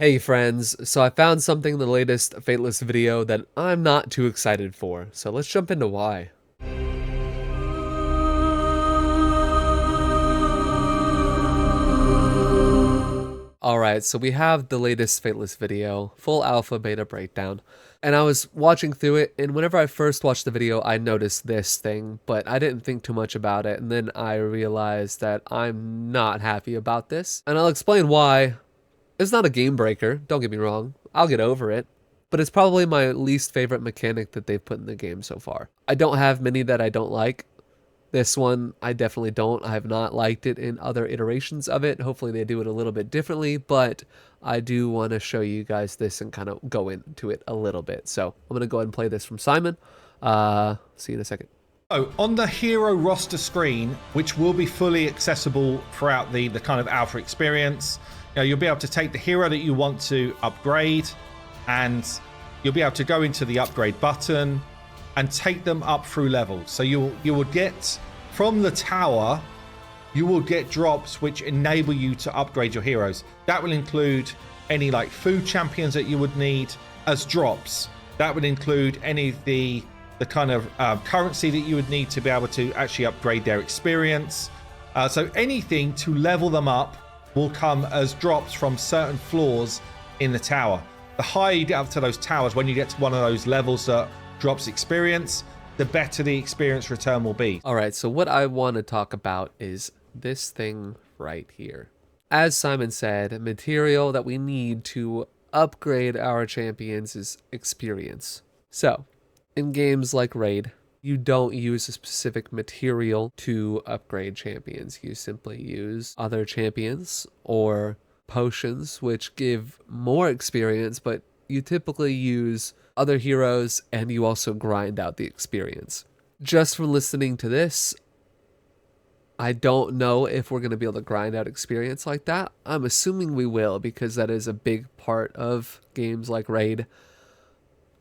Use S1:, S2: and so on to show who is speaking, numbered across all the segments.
S1: Hey friends, so I found something in the latest Fateless video that I'm not too excited for, so let's jump into why. Alright, so we have the latest Fateless video, full alpha beta breakdown, and I was watching through it, and whenever I first watched the video I noticed this thing, but I didn't think too much about it, and then I realized that I'm not happy about this, and I'll explain why. It's not a game breaker, don't get me wrong, I'll get over it, but it's probably my least favorite mechanic that they've put in the game so far. I don't have many that I don't like. This one, I definitely don't. I have not liked it in other iterations of it. Hopefully they do it a little bit differently, but I do want to show you guys this and kind of go into it a little bit. So I'm going to go ahead and play this from Simon. See you in a second.
S2: So on the hero roster screen, which will be fully accessible throughout the kind of alpha experience, you'll be able to take the hero that you want to upgrade, and you'll be able to go into the upgrade button and take them up through levels. So you will get from the tower, you will get drops which enable you to upgrade your heroes. That will include any like food champions that you would need as drops. That would include any of the kind of currency that you would need to be able to actually upgrade their experience. So anything to level them up will come as drops from certain floors in the tower. The higher you get up to those towers, when you get to one of those levels that drops experience, the better the experience return will be.
S1: All right, so what I want to talk about is this thing right here. As Simon said, material that we need to upgrade our champions is experience. So, in games like Raid, you don't use a specific material to upgrade champions. You simply use other champions or potions, which give more experience, but you typically use other heroes and you also grind out the experience. Just from listening to this, I don't know if we're going to be able to grind out experience like that. I'm assuming we will, because that is a big part of games like Raid.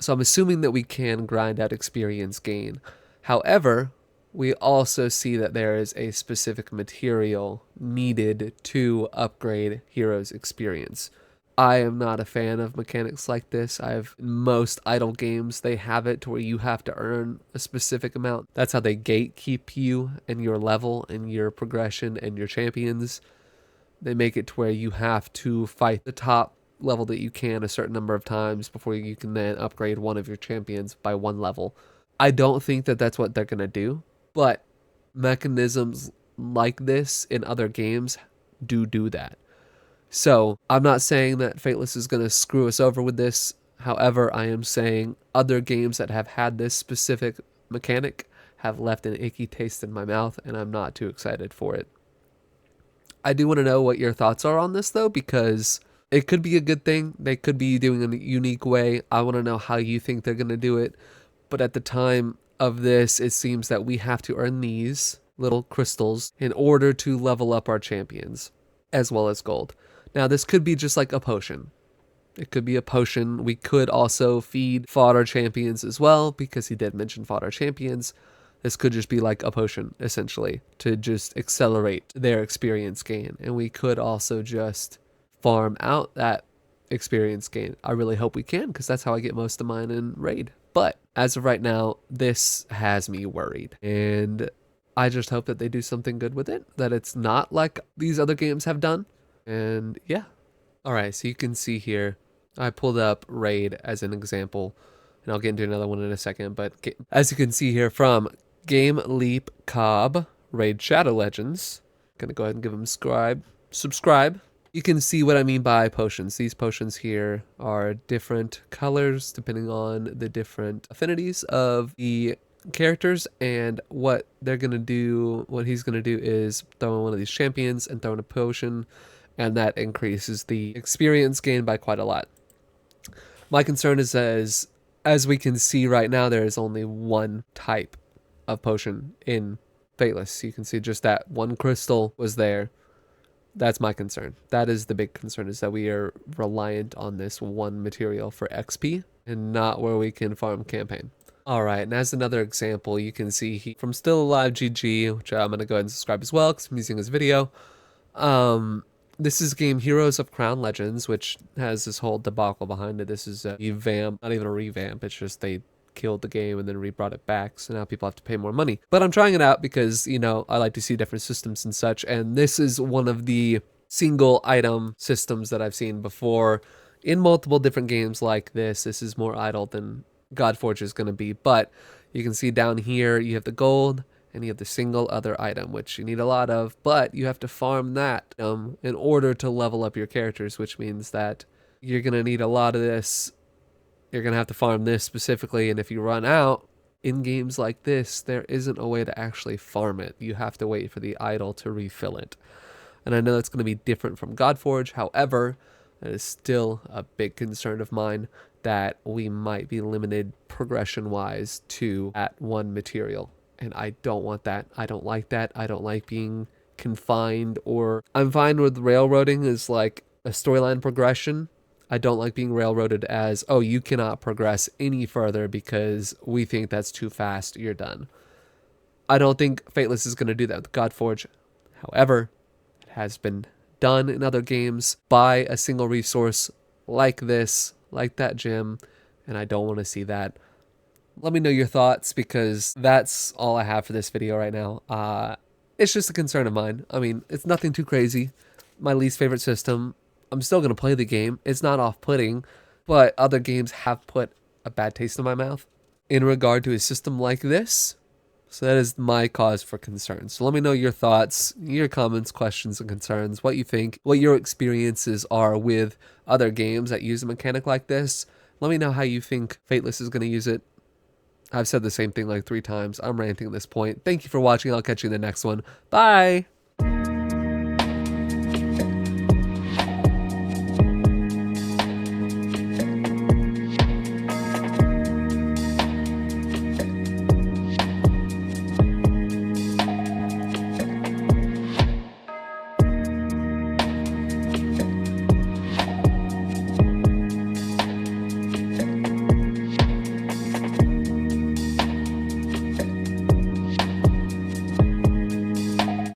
S1: So I'm assuming that we can grind out experience gain. However, we also see that there is a specific material needed to upgrade heroes' experience. I am not a fan of mechanics like this. In most idle games, they have it to where you have to earn a specific amount. That's how they gatekeep you and your level and your progression and your champions. They make it to where you have to fight the top level that you can a certain number of times before you can then upgrade one of your champions by one level. I don't think that that's what they're going to do, but mechanisms like this in other games do that. So I'm not saying that Fateless is going to screw us over with this. However, I am saying other games that have had this specific mechanic have left an icky taste in my mouth, and I'm not too excited for it. I do want to know what your thoughts are on this, though, because it could be a good thing. They could be doing it in a unique way. I want to know how you think they're going to do it. But at the time of this, it seems that we have to earn these little crystals in order to level up our champions, as well as gold. Now, this could be just like a potion. It could be a potion. We could also feed fodder champions as well, because he did mention fodder champions. This could just be like a potion, essentially, to just accelerate their experience gain. And we could also just farm out that experience gain. I really hope we can, because that's how I get most of mine in Raid. But as of right now, this has me worried. And I just hope that they do something good with it, that it's not like these other games have done. And yeah. Alright, so you can see here, I pulled up Raid as an example, and I'll get into another one in a second, but as you can see here from Game Leap Cobb, Raid Shadow Legends, gonna go ahead and give them subscribe. You can see what I mean by potions. These potions here are different colors depending on the different affinities of the characters, and what they're gonna do, what he's gonna do is throw in one of these champions and throw in a potion, and that increases the experience gain by quite a lot. My concern is as we can see right now, there is only one type of potion in Fateless. You can see just that one crystal was there. That's my concern. That is the big concern, is that we are reliant on this one material for XP and not where we can farm campaign. Alright, and as another example, you can see from Still Alive GG, which I'm going to go ahead and subscribe as well because I'm using his video. This is game Heroes of Crown Legends, which has this whole debacle behind it. This is a revamp, not even a revamp, it's just they killed the game and then re-brought it back, so now people have to pay more money. But I'm trying it out because, you know, I like to see different systems and such, and this is one of the single item systems that I've seen before in multiple different games like this. This is more idle than Godforge is going to be, but you can see down here you have the gold and you have the single other item, which you need a lot of, but you have to farm that in order to level up your characters, which means that you're going to need a lot of this. You're going to have to farm this specifically, and if you run out in games like this, there isn't a way to actually farm it. You have to wait for the idol to refill it. And I know that's going to be different from Godforge. However, it is still a big concern of mine that we might be limited progression-wise to that one material. And I don't want that. I don't like that. I don't like being confined, or I'm fine with railroading as like a storyline progression. I don't like being railroaded as, oh, you cannot progress any further because we think that's too fast. You're done. I don't think Fateless is going to do that with Godforge. However, it has been done in other games by a single resource like this, like that gem, and I don't want to see that. Let me know your thoughts, because that's all I have for this video right now. It's just a concern of mine. I mean, it's nothing too crazy. My least favorite system. I'm still going to play the game. It's not off-putting, but other games have put a bad taste in my mouth in regard to a system like this. So that is my cause for concern. So let me know your thoughts, your comments, questions, and concerns, what you think, what your experiences are with other games that use a mechanic like this. Let me know how you think Fateless is going to use it. I've said the same thing like 3 times. I'm ranting at this point. Thank you for watching. I'll catch you in the next one. Bye!